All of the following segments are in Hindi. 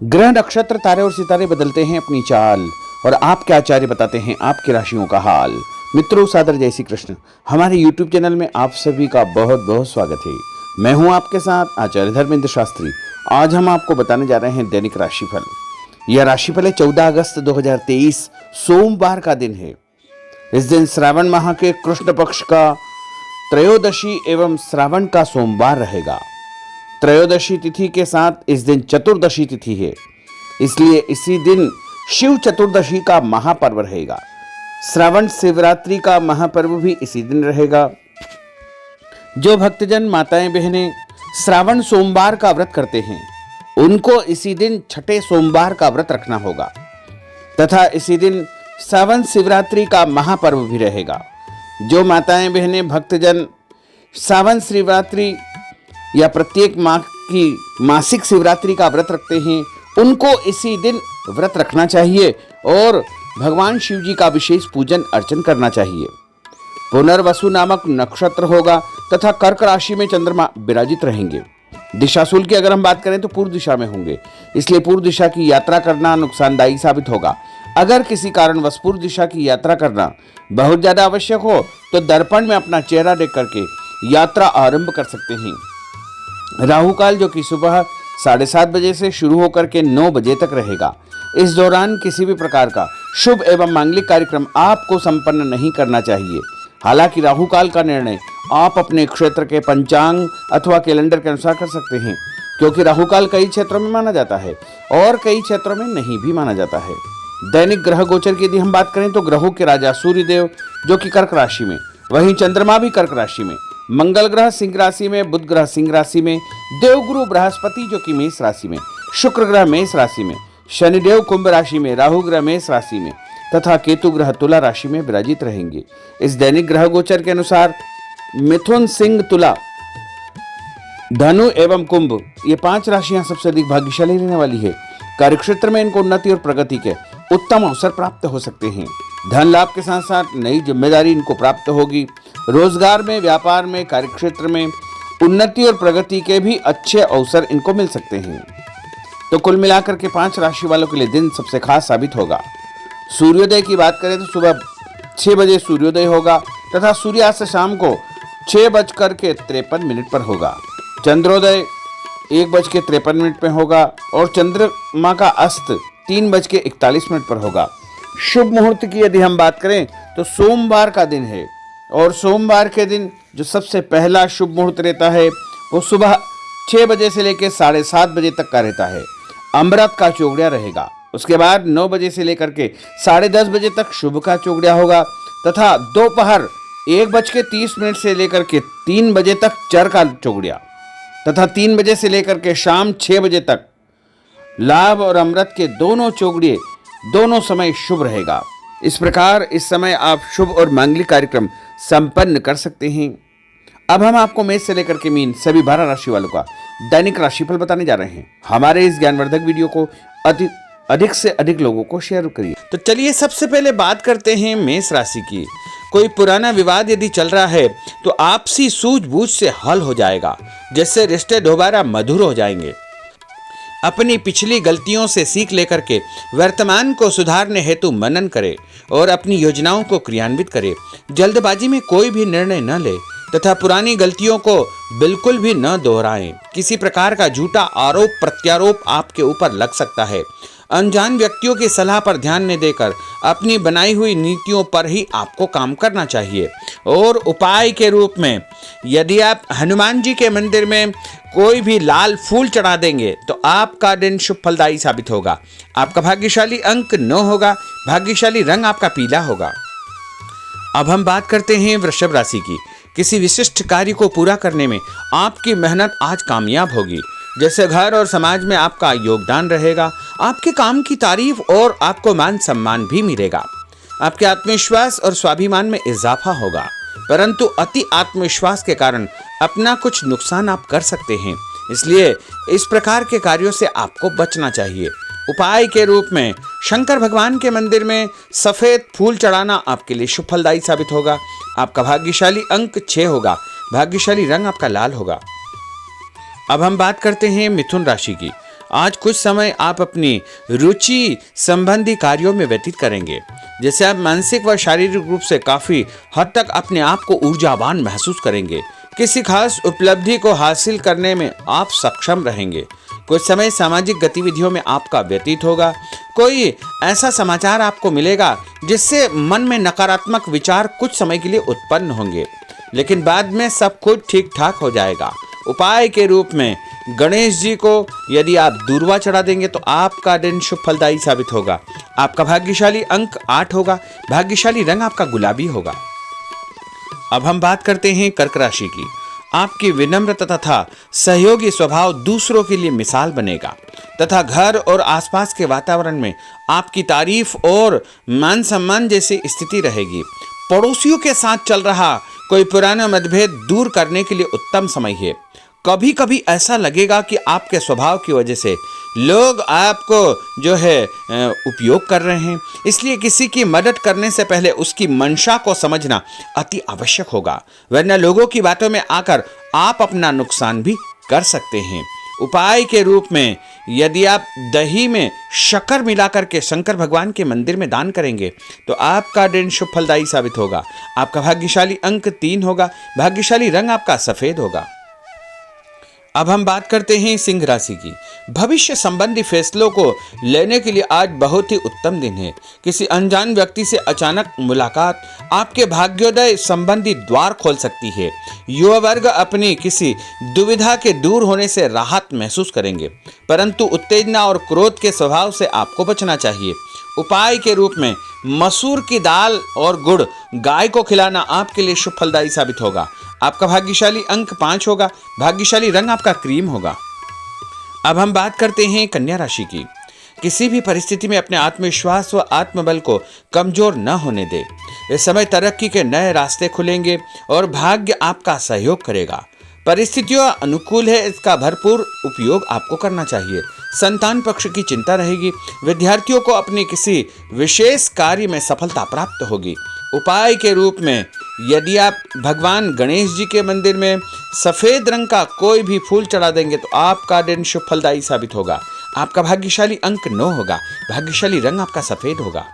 ग्रह नक्षत्र तारे और सितारे बदलते हैं अपनी चाल और आपके आचार्य बताते हैं आपकी राशियों का हाल। मित्रों, सादर जय श्री कृष्ण। हमारे YouTube चैनल में आप सभी का बहुत बहुत स्वागत है। मैं हूं आपके साथ आचार्य धर्मेंद्र शास्त्री। आज हम आपको बताने जा रहे हैं दैनिक राशिफल। यह राशिफल है 14 अगस्त 2023 सोमवार का दिन है। इस दिन श्रावण माह के कृष्ण पक्ष का त्रयोदशी एवं श्रावण का सोमवार रहेगा। त्रयोदशी तिथि के साथ इस दिन चतुर्दशी तिथि है, इसलिए इसी दिन शिव चतुर्दशी का महापर्व रहेगा। श्रावण शिवरात्रि का महापर्व भी इसी दिन रहेगा। जो भक्तजन माताएं बहनें श्रावण सोमवार का व्रत करते हैं उनको इसी दिन छठे सोमवार का व्रत रखना होगा तथा इसी दिन श्रावण शिवरात्रि का महापर्व भी रहेगा। जो माताएं बहनें भक्तजन श्रावण शिवरात्रि या प्रत्येक माह की मासिक शिवरात्रि का व्रत रखते हैं उनको इसी दिन व्रत रखना चाहिए और भगवान शिव जी का विशेष पूजन अर्चन करना चाहिए। पुनर्वसु नामक नक्षत्र होगा तथा कर्क राशि में चंद्रमा विराजित रहेंगे। दिशाशूल की अगर हम बात करें तो पूर्व दिशा में होंगे, इसलिए पूर्व दिशा की यात्रा करना नुकसानदायी साबित होगा। अगर किसी कारणवश पूर्व दिशा की यात्रा करना बहुत ज्यादा आवश्यक हो तो दर्पण में अपना चेहरा देख करके यात्रा आरंभ कर सकते हैं। राहु काल जो कि सुबह 7:30 बजे से शुरू होकर के 9 बजे तक रहेगा। इस दौरान किसी भी प्रकार का शुभ एवं मांगलिक कार्यक्रम आपको संपन्न नहीं करना चाहिए। हालांकि राहु काल का निर्णय आप अपने क्षेत्र के पंचांग अथवा कैलेंडर के अनुसार कर सकते हैं, क्योंकि राहु काल कई क्षेत्रों में माना जाता है और कई क्षेत्रों में नहीं भी माना जाता है। दैनिक ग्रह गोचर की यदि हम बात करें तो ग्रहों के राजा सूर्यदेव जो कि कर्क राशि में, वहीं चंद्रमा भी कर्क राशि में, मंगल ग्रह सिंह राशि में, बुध ग्रह सिंह राशि में, देवगुरु बृहस्पति जो कि मेष राशि में, शुक्र ग्रह मेष राशि में, शनिदेव कुंभ राशि में, राहु ग्रह मेष राशि में तथा केतु ग्रह तुला राशि में विराजित रहेंगे। इस दैनिक ग्रह गोचर के अनुसार मिथुन, सिंह, तुला, धनु एवं कुंभ ये 5 राशियां सबसे अधिक भाग्यशाली रहने वाली है। कार्यक्षेत्र में इनको उन्नति और प्रगति के उत्तम अवसर प्राप्त हो सकते हैं। धन लाभ के साथ साथ नई जिम्मेदारी इनको प्राप्त होगी। रोजगार में, व्यापार में, कार्यक्षेत्र में उन्नति और प्रगति के भी अच्छे अवसर इनको मिल सकते हैं। तो कुल मिलाकर के 5 राशि वालों के लिए दिन सबसे खास साबित होगा। सूर्योदय की बात करें तो सुबह 6 बजे सूर्योदय होगा तथा सूर्यास्त शाम को 6:53 पर होगा। चंद्रोदय 1:53 पर होगा और चंद्रमा का अस्त 3:41 पर होगा। शुभ मुहूर्त की यदि हम बात करें तो सोमवार का दिन है और सोमवार के दिन जो सबसे पहला शुभ मुहूर्त रहता है वो सुबह 6 बजे से लेकर 7:30 बजे तक का रहता है। अमृत का चौगड़िया रहेगा। उसके बाद 9 बजे से लेकर के 10:30 बजे तक शुभ का चौगड़िया होगा तथा दोपहर 1:30 से लेकर के 3 बजे तक चर का चौगड़िया तथा 3 बजे से लेकर के शाम 6 बजे तक लाभ और अमृत के दोनों चौगड़िए दोनों समय शुभ रहेगा। इस प्रकार इस समय आप शुभ और मांगलिक कार्यक्रम संपन्न कर सकते हैं। अब हम आपको मेष से लेकर के मीन सभी 12 राशि वालों का दैनिक राशिफल बताने जा रहे हैं। हमारे इस ज्ञानवर्धक वीडियो को अधिक से अधिक लोगों को शेयर करिए। तो चलिए सबसे पहले बात करते हैं मेष राशि की। कोई पुराना विवाद यदि चल रहा है तो आपसी सूझबूझ से हल हो जाएगा, जिससे रिश्ते दोबारा मधुर हो जाएंगे। अपनी पिछली गलतियों से सीख लेकर के वर्तमान को सुधारने हेतु मनन करे और अपनी योजनाओं को क्रियान्वित करे। जल्दबाजी में कोई भी निर्णय न ले तथा पुरानी गलतियों को बिल्कुल भी न दोहराएं। किसी प्रकार का झूठा आरोप प्रत्यारोप आपके ऊपर लग सकता है। अनजान व्यक्तियों की सलाह पर ध्यान न देकर अपनी बनाई हुई नीतियों पर ही आपको काम करना चाहिए। और उपाय के रूप में यदि आप हनुमान जी के मंदिर में कोई भी लाल फूल चढ़ा देंगे तो आपका दिन शुभ फलदायी साबित होगा। आपका भाग्यशाली अंक 9 होगा। भाग्यशाली रंग आपका पीला होगा। अब हम बात करते हैं वृषभ राशि की। किसी विशिष्ट कार्य को पूरा करने में आपकी मेहनत आज कामयाब होगी। जैसे घर और समाज में आपका योगदान रहेगा। आपके काम की तारीफ और आपको मान सम्मान भी मिलेगा। आपके आत्मविश्वास और स्वाभिमान में इजाफा होगा, परंतु अति आत्मविश्वास के कारण अपना कुछ नुकसान आप कर सकते हैं। इसलिए इस प्रकार के कार्यों से आपको बचना चाहिए। उपाय के रूप में शंकर भगवान के मंदिर में सफेद फूल चढ़ाना आपके लिए शुभ फलदायी साबित होगा। आपका भाग्यशाली अंक 6 होगा। भाग्यशाली रंग आपका लाल होगा। अब हम बात करते हैं मिथुन राशि की। आज कुछ समय आप अपनी रुचि संबंधी कार्यों में व्यतीत करेंगे, जिससे आप मानसिक व शारीरिक रूप से काफी हद तक अपने आप को ऊर्जावान महसूस करेंगे। किसी खास उपलब्धि को हासिल करने में आप सक्षम रहेंगे। कुछ समय सामाजिक गतिविधियों में आपका व्यतीत होगा। कोई ऐसा समाचार आपको मिलेगा जिससे मन में नकारात्मक विचार कुछ समय के लिए उत्पन्न होंगे, लेकिन बाद में सब कुछ ठीक ठाक हो जाएगा। उपाय के रूप में गणेश जी को यदि आप दूर्वा चढ़ा देंगे तो आपका दिन शुभ फलदायी साबित होगा। आपका भाग्यशाली अंक 8 होगा। भाग्यशाली रंग आपका गुलाबी होगा। अब हम बात करते हैं कर्क राशि की। आपकी विनम्रता तथा सहयोगी स्वभाव दूसरों के लिए मिसाल बनेगा तथा घर और आसपास के वातावरण में आपकी तारीफ और मान सम्मान जैसी स्थिति रहेगी। पड़ोसियों के साथ चल रहा कोई पुराना मतभेद दूर करने के लिए उत्तम समय है। कभी कभी ऐसा लगेगा कि आपके स्वभाव की वजह से लोग आपको जो है उपयोग कर रहे हैं, इसलिए किसी की मदद करने से पहले उसकी मंशा को समझना अति आवश्यक होगा, वरना लोगों की बातों में आकर आप अपना नुकसान भी कर सकते हैं। उपाय के रूप में यदि आप दही में शक्कर मिलाकर के शंकर भगवान के मंदिर में दान करेंगे तो आपका दिन शुभ फलदायी साबित होगा। आपका भाग्यशाली अंक 3 होगा। भाग्यशाली रंग आपका सफेद होगा। अब हम बात करते हैं सिंह राशि की। भविष्य संबंधी फैसलों को लेने के लिए आज बहुत ही उत्तम दिन है। किसी अनजान व्यक्ति से अचानक मुलाकात आपके भाग्योदय संबंधी द्वार खोल सकती है। युवा वर्ग अपनी किसी दुविधा के दूर होने से राहत महसूस करेंगे, परंतु उत्तेजना और क्रोध के स्वभाव से आपको बचना चाहिए। उपाय के रूप में मसूर की दाल और गुड़ गाय को खिलाना आपके लिए शुभ फलदायी साबित होगा। आपका भाग्यशाली अंक 5 होगा। भाग्यशाली रंग आपका क्रीम होगा। अब हम बात करते हैं कन्या राशि की। किसी भी परिस्थिति में अपने आत्मविश्वास व आत्मबल को कमजोर न होने दे। इस समय तरक्की के नए रास्ते खुलेंगे और भाग्य आपका सहयोग करेगा। परिस्थितियां अनुकूल है, इसका भरपूर उपयोग आपको करना चाहिए। संतान पक्ष की चिंता रहेगी। विद्यार्थियों को अपने किसी विशेष कार्य में सफलता प्राप्त होगी। उपाय के रूप में यदि आप भगवान गणेश जी के मंदिर में सफेद रंग का कोई भी फूल चढ़ा देंगे तो आपका दिन शुभ फलदायी साबित होगा। आपका भाग्यशाली अंक 9 होगा। भाग्यशाली रंग आपका सफेद होगा।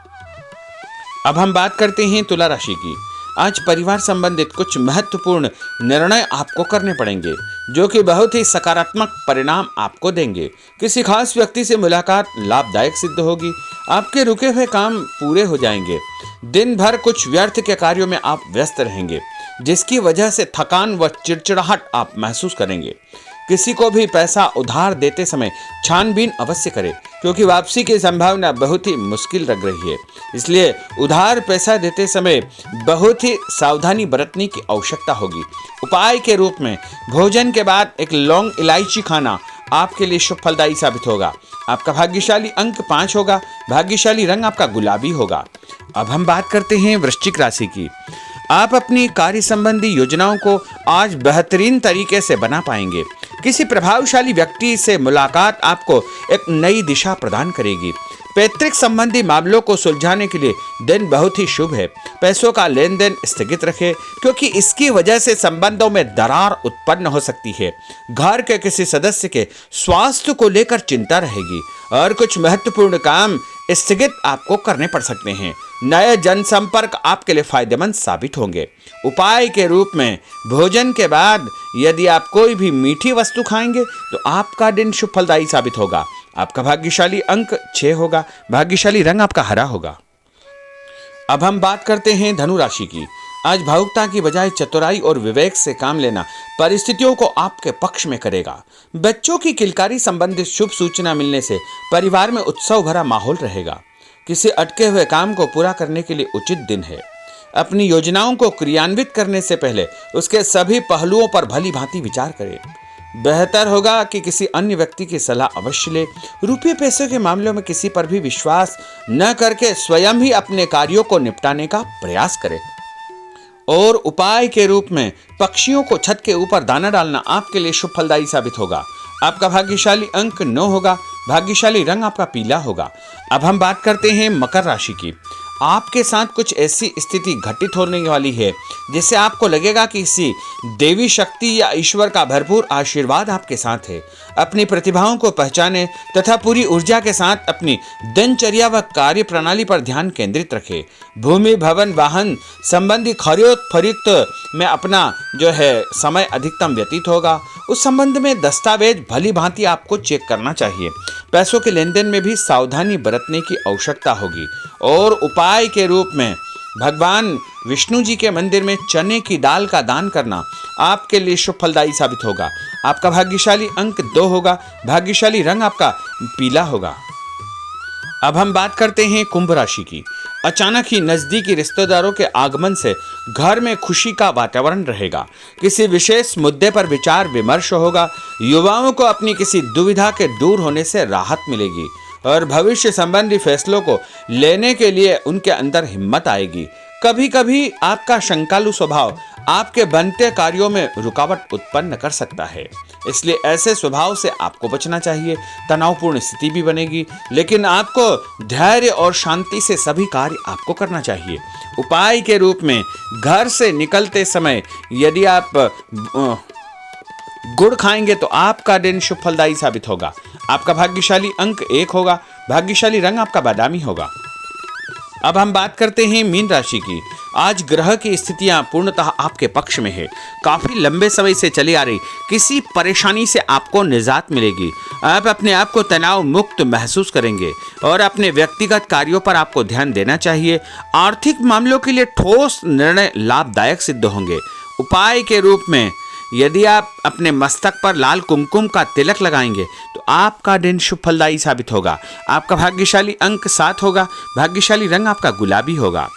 अब हम बात करते हैं तुला राशि की। आज परिवार संबंधित कुछ महत्वपूर्ण निर्णय आपको करने पड़ेंगे, जो कि बहुत ही सकारात्मक परिणाम आपको देंगे। किसी खास व्यक्ति से मुलाकात लाभदायक सिद्ध होगी। आपके रुके हुए काम पूरे हो जाएंगे। दिन भर कुछ व्यर्थ के कार्यों में आप व्यस्त रहेंगे, जिसकी वजह से थकान व चिड़चिड़ाहट आप महसूस करेंगे। किसी को भी पैसा उधार देते समय छानबीन अवश्य करें, क्योंकि वापसी की संभावना बहुत ही मुश्किल लग रही है। इसलिए उधार पैसा देते समय बहुत ही सावधानी बरतने की आवश्यकता होगी। उपाय के रूप में भोजन के बाद एक लौंग इलायची खाना आपके लिए शुभ फलदायी साबित होगा। आपका भाग्यशाली अंक 5 होगा। भाग्यशाली रंग आपका गुलाबी होगा। अब हम बात करते हैं वृश्चिक राशि की। आप अपनी कार्य संबंधी योजनाओं को आज बेहतरीन तरीके से बना पाएंगे। किसी प्रभावशाली व्यक्ति से मुलाकात आपको एक नई दिशा प्रदान करेगी। पैतृक संबंधी मामलों को सुलझाने के लिए दिन बहुत ही शुभ है। पैसों का लेन देन स्थगित रखें, क्योंकि इसकी वजह से संबंधों में दरार उत्पन्न हो सकती है। घर के किसी सदस्य के स्वास्थ्य को लेकर चिंता रहेगी और कुछ महत्वपूर्ण काम स्थगित आपको करने पड़ सकते हैं। नए जनसंपर्क आपके लिए फायदेमंद साबित होंगे। उपाय के रूप में भोजन के बाद यदि आप कोई भी मीठी वस्तु खाएंगे तो आपका दिन शुभ फलदायी साबित होगा। आपका भाग्यशाली अंक 6 होगा। भाग्यशाली रंग आपका हरा होगा। अब हम बात करते हैं धनु राशि की। आज भावुकता की बजाय चतुराई और विवेक से काम लेना परिस्थितियों को आपके पक्ष में करेगा। बच्चों की किलकारी संबंधित शुभ सूचना मिलने से परिवार में उत्सव भरा माहौल रहेगा। किसी अटके हुए काम को पूरा करने के लिए उचित दिन है। अपनी योजनाओं को क्रियान्वित करने से पहले उसके सभी पहलुओं पर भली भांति विचार करें। बेहतर होगा कि किसी अन्य व्यक्ति की सलाह अवश्य ले। रुपये पैसे के मामलों में किसी पर भी विश्वास न करके स्वयं ही अपने कार्यों को निपटाने का प्रयास करें। और उपाय के रूप में पक्षियों को छत के ऊपर दाना डालना आपके लिए शुभ फलदायी साबित होगा। आपका भाग्यशाली अंक 9 होगा। भाग्यशाली रंग आपका पीला होगा। अब हम बात करते हैं मकर राशि की। आपके साथ कुछ ऐसी स्थिति घटित होने वाली है जिससे आपको लगेगा कि किसी देवी शक्ति या ईश्वर का भरपूर आशीर्वाद आपके साथ है। अपनी प्रतिभाओं को पहचाने तथा पूरी ऊर्जा के साथ अपनी दिनचर्या व कार्य प्रणाली पर ध्यान केंद्रित रखें। भूमि, भवन, वाहन संबंधी खरीद फरोख्त में अपना समय अधिकतम व्यतीत होगा। उस संबंध में दस्तावेज भली भांति आपको चेक करना चाहिए। पैसों के लेन देन में भी सावधानी बरतने की आवश्यकता होगी। और उपाय के रूप में भगवान विष्णु जी के मंदिर में चने की दाल का दान करना आपके लिए शुभ फलदायी साबित होगा। आपका भाग्यशाली अंक 2 होगा। भाग्यशाली रंग आपका पीला होगा। अब हम बात करते हैं कुंभ राशि की। अचानक ही नजदीकी रिश्तेदारों के आगमन से घर में खुशी का वातावरण रहेगा। किसी विशेष मुद्दे पर विचार विमर्श होगा। युवाओं को अपनी किसी दुविधा के दूर होने से राहत मिलेगी और भविष्य संबंधी फैसलों को लेने के लिए उनके अंदर हिम्मत आएगी। कभी कभी आपका शंकालु स्वभाव आपके बनते कार्यों में रुकावट उत्पन्न कर सकता है, इसलिए ऐसे स्वभाव से आपको बचना चाहिए। तनावपूर्ण स्थिति भी बनेगी, लेकिन आपको धैर्य और शांति से सभी कार्य आपको करना चाहिए। उपाय के रूप में घर से निकलते समय यदि आप गुड़ खाएंगे तो आपका दिन शुभ फलदायी साबित होगा। आपका भाग्यशाली अंक 1 होगा। भाग्यशाली रंग आपका बादामी होगा। अब हम बात करते हैं मीन राशि की। आज ग्रह की स्थितियां पूर्णतः आपके पक्ष में है। काफी लंबे समय से चली आ रही किसी परेशानी से आपको निजात मिलेगी। आप अपने आप को तनाव मुक्त महसूस करेंगे और अपने व्यक्तिगत कार्यों पर आपको ध्यान देना चाहिए। आर्थिक मामलों के लिए ठोस निर्णय लाभदायक सिद्ध होंगे। उपाय के रूप में यदि आप अपने मस्तक पर लाल कुमकुम का तिलक लगाएंगे तो आपका दिन शुभ फलदायी साबित होगा। आपका भाग्यशाली अंक 7 होगा। भाग्यशाली रंग आपका गुलाबी होगा।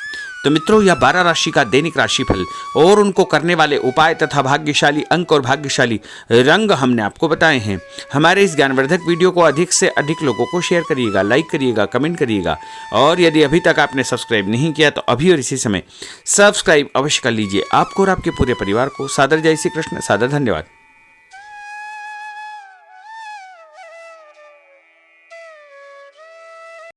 तो मित्रों, यह 12 राशि का दैनिक राशिफल और उनको करने वाले उपाय तथा भाग्यशाली अंक और भाग्यशाली रंग हमने आपको बताए हैं। हमारे इस ज्ञानवर्धक वीडियो को अधिक से अधिक लोगों को शेयर करिएगा, लाइक करिएगा, कमेंट करिएगा और यदि अभी तक आपने सब्सक्राइब नहीं किया तो अभी और इसी समय सब्सक्राइब अवश्य कर लीजिए। आपको और आपके पूरे परिवार को सादर जय श्री कृष्ण, सादर धन्यवाद।